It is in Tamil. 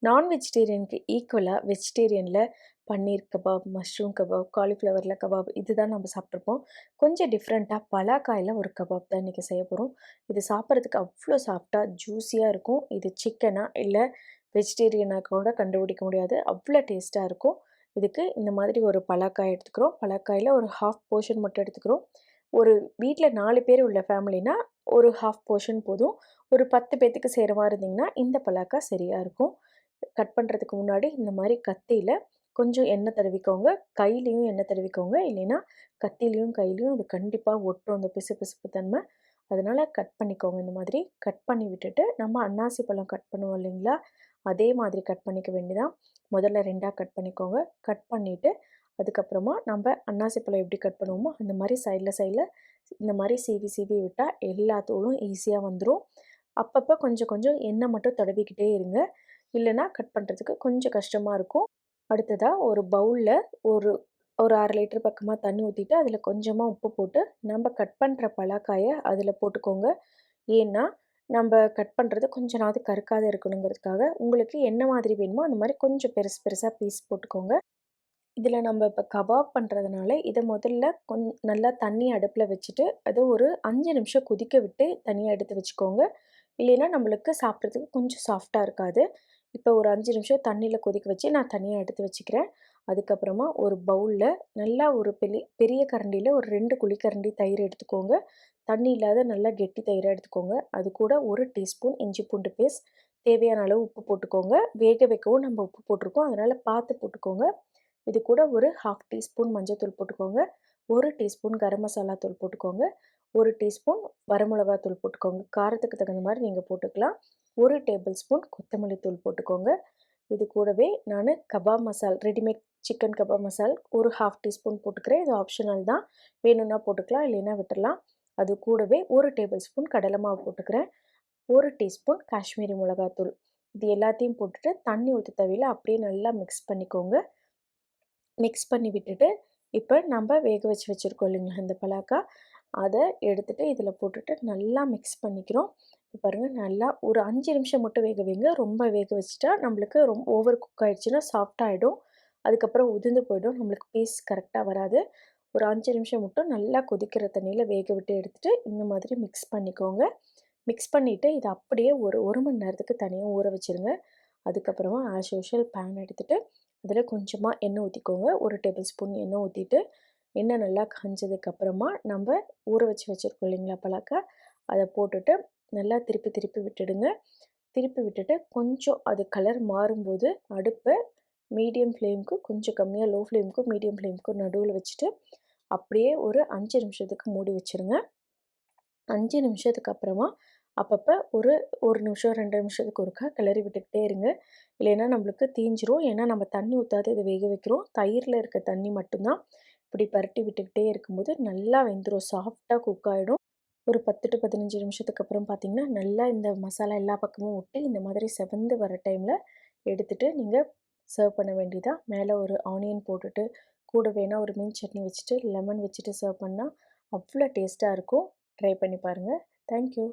நான் வெஜிடேரியனுக்கு ஈக்குவலா வெஜிடேரியன்ல பன்னீர் கபாப், மஷ்ரூம் கபாப், காலிஃப்ளவர்ல கபாப் இதுதான் நம்ம சாப்பிட்ருப்போம். கொஞ்சம் டிஃப்ரெண்ட்டா பலாக்காய்ல ஒரு கபாப் தான் இன்னைக்கு செய்ய போறோம். இது சாப்பிட்றதுக்கு அவ்ளோ சாஃப்ட்டா, ஜூஸியா இருக்கும். இது சிக்கனா இல்ல வெஜிடேரியனா கூட கண்டுபிடிக்க முடியாது. அவ்ளோ டேஸ்ட்டா இருக்கும். இதுக்கு இந்த மாதிரி ஒரு பலாக்காய் எடுத்துக்கிறோம். பலாக்காய்ல ஒரு 1/2 போர்ஷன் மட்டும் எடுத்துக்கிறோம். ஒரு வீட்ல 4 பேர் உள்ள ஃபேமிலினா ஒரு 1/2 போர்ஷன் போதும். ஒரு 10 பேத்துக்கு செய்ற மாரி இருந்தீங்கன்னா, இந்த பலாக்கா சரியா இருக்கும். கட் பண்ணுறதுக்கு முன்னாடி இந்த மாதிரி கத்தியில் கொஞ்சம் எண்ணெய் தடவிக்கோங்க. கையிலையும் எண்ணெய் தடவிக்கோங்க. இல்லைன்னா கத்திலையும் கையிலையும் அது கண்டிப்பாக ஒட்டும் அந்த பிசுபிசுப்பு தன்மை. அதனால் கட் பண்ணிக்கோங்க. இந்த மாதிரி கட் பண்ணி விட்டுட்டு நம்ம அன்னாசி பழம் கட் பண்ணுவோம் இல்லைங்களா, அதே மாதிரி கட் பண்ணிக்க வேண்டியதான். முதல்ல 2ஆக கட் பண்ணிக்கோங்க. கட் பண்ணிவிட்டு அதுக்கப்புறமா நம்ம அன்னாசி பழம் எப்படி கட் பண்ணுவோமோ அந்த மாதிரி சைடில் இந்த மாதிரி சீவி சீவி விட்டால் எல்லா தூளும் ஈஸியாக வந்துடும். அப்பப்போ கொஞ்சம் கொஞ்சம் எண்ணெய் மட்டும் தடவிக்கிட்டே இருங்க. இல்லைன்னா கட் பண்ணுறதுக்கு கொஞ்சம் கஷ்டமாக இருக்கும். அடுத்ததா ஒரு பவுலில் ஒரு ஒரு 1/2 லிட்டர் பக்கமாக தண்ணி ஊற்றிட்டு அதில் கொஞ்சமாக உப்பு போட்டு நம்ம கட் பண்ணுற பலாக்காயை அதில் போட்டுக்கோங்க. ஏன்னா நம்ம கட் பண்ணுறது கொஞ்ச நாள் கருக்காத இருக்கணுங்கிறதுக்காக உங்களுக்கு என்ன மாதிரி வேணுமோ அந்த மாதிரி கொஞ்சம் பெருசு பெருசாக பீஸ் போட்டுக்கோங்க. இதில் நம்ம இப்போ கபாப் பண்ணுறதுனால இதை முதல்ல நல்லா தண்ணி அடுப்பில் வச்சுட்டு அதை ஒரு 5 நிமிஷம் கொதிக்க விட்டு தனியாக எடுத்து வச்சுக்கோங்க. இல்லைன்னா நம்மளுக்கு சாப்பிட்றதுக்கு கொஞ்சம் சாஃப்டாக இருக்காது. இப்போ ஒரு 5 நிமிஷம் தண்ணியில் கொதிக்க வச்சு நான் தனியாக எடுத்து வச்சுக்கிறேன். அதுக்கப்புறமா ஒரு பவுலில் நல்லா ஒரு பெரிய கரண்டியில் ஒரு 2 குழிக்கரண்டி தயிர் எடுத்துக்கோங்க. தண்ணி இல்லாத நல்லா கெட்டி தயிராக எடுத்துக்கோங்க. அது கூட 1 டீஸ்பூன் இஞ்சி பூண்டு பேஸ்ட், தேவையான அளவு உப்பு போட்டுக்கோங்க. வேக வைக்கவும் நம்ம உப்பு போட்டிருக்கோம், அதனால் பார்த்து போட்டுக்கோங்க. இது கூட ஒரு 1/2 டீஸ்பூன் மஞ்சள்தூள் போட்டுக்கோங்க. 1 டீஸ்பூன் கரம் மசாலா தூள் போட்டுக்கோங்க. 1 டீஸ்பூன் வரமிளகா தூள் போட்டுக்கோங்க. காரத்துக்கு தகுந்த மாதிரி நீங்கள் போட்டுக்கலாம். 1 டேபிள் ஸ்பூன் கொத்தமல்லி தூள் போட்டுக்கோங்க. இது கூடவே நான் கபாப் மசால் ரெடிமேட் சிக்கன் கபாப் மசால் ஒரு 1/2 டீஸ்பூன் போட்டுக்கிறேன். இது ஆப்ஷனல் தான். வேணும்னா போட்டுக்கலாம், இல்லைன்னா விட்டுடலாம். அது கூடவே 1 டேபிள் ஸ்பூன் கடலை மாவு போட்டுக்கிறேன். 1 டீஸ்பூன் காஷ்மீரி மிளகாத்தூள். இது எல்லாத்தையும் போட்டுட்டு தண்ணி ஊற்ற தேவையில்ல, அப்படியே நல்லா மிக்ஸ் பண்ணிக்கோங்க. மிக்ஸ் பண்ணி விட்டுட்டு, இப்போ நம்ம வேக வச்சு வச்சுருக்கோம் இல்லைங்களா இந்த பலாக்கா, அதை எடுத்துகிட்டு இதில் போட்டுட்டு நல்லா மிக்ஸ் பண்ணிக்கிறோம். இப்போ பாருங்கள், நல்லா ஒரு 5 நிமிஷம் மட்டும் வேக வைங்க. ரொம்ப வேக வச்சுட்டா நம்மளுக்கு ஓவர் குக் ஆகிடுச்சுன்னா சாஃப்டாகிடும். அதுக்கப்புறம் உதிர்ந்து போயிடும், நம்மளுக்கு பீஸ் கரெக்டாக வராது. ஒரு 5 நிமிஷம் மட்டும் நல்லா கொதிக்கிற தண்ணியில் வேக விட்டு எடுத்துகிட்டு இந்த மாதிரி மிக்ஸ் பண்ணிக்கோங்க. மிக்ஸ் பண்ணிவிட்டு இதை அப்படியே ஒரு 1 மணி நேரத்துக்கு தனியாக ஊற வச்சுருங்க. அதுக்கப்புறமா ஆஸ் யூஷுவல் பேன் எடுத்துகிட்டு அதில் கொஞ்சமாக எண்ணெய் ஊற்றிக்கோங்க. 1 டேபிள் ஸ்பூன் எண்ணெய் ஊற்றிட்டு, எண்ணெய் நல்லா காஞ்சதுக்கப்புறமா நம்ம ஊற வச்சு வச்சுருக்கோம் இல்லைங்களா பலாக்கா, அதை போட்டுட்டு நல்லா திருப்பி திருப்பி விட்டுடுங்க. திருப்பி விட்டுட்டு கொஞ்சம் அது கலர் மாறும்போது அடுப்பை மீடியம் ஃப்ளேமுக்கு கொஞ்சம் கம்மியாக, லோ ஃப்ளேமுக்கும் மீடியம் ஃப்ளேமுக்கும் நடுவில் வச்சுட்டு அப்படியே ஒரு 5 நிமிஷத்துக்கு மூடி வச்சுருங்க. 5 நிமிஷத்துக்கு அப்புறமா அப்பப்போ ஒரு 1 நிமிஷம் 2 நிமிஷத்துக்கு ஒருக்கா கிளறி விட்டுக்கிட்டே இருங்க. இல்லைன்னா நம்மளுக்கு தீஞ்சிரும். ஏன்னா நம்ம தண்ணி ஊற்றாத இதை வேக வைக்கிறோம். தயிரில் இருக்க தண்ணி மட்டும்தான். இப்படி பரட்டி விட்டுக்கிட்டே இருக்கும்போது நல்லா வெந்துடும், சாஃப்டாக குக் ஆகிடும். ஒரு 10 டு 15 நிமிஷத்துக்கு அப்புறம் பார்த்தீங்கன்னா, நல்லா இந்த மசாலா எல்லா பக்கமும் ஒட்டி இந்த மாதிரி செவந்து வர டைமில் எடுத்துகிட்டு நீங்கள் சர்வ் பண்ண வேண்டியதான். மேலே ஒரு ஆனியன் போட்டுட்டு கூட வேணால் ஒரு மீன் சட்னி வச்சுட்டு லெமன் வச்சுட்டு சர்வ் பண்ணால் அவ்வளோ டேஸ்ட்டாக இருக்கும். ட்ரை பண்ணி பாருங்கள். Thank you.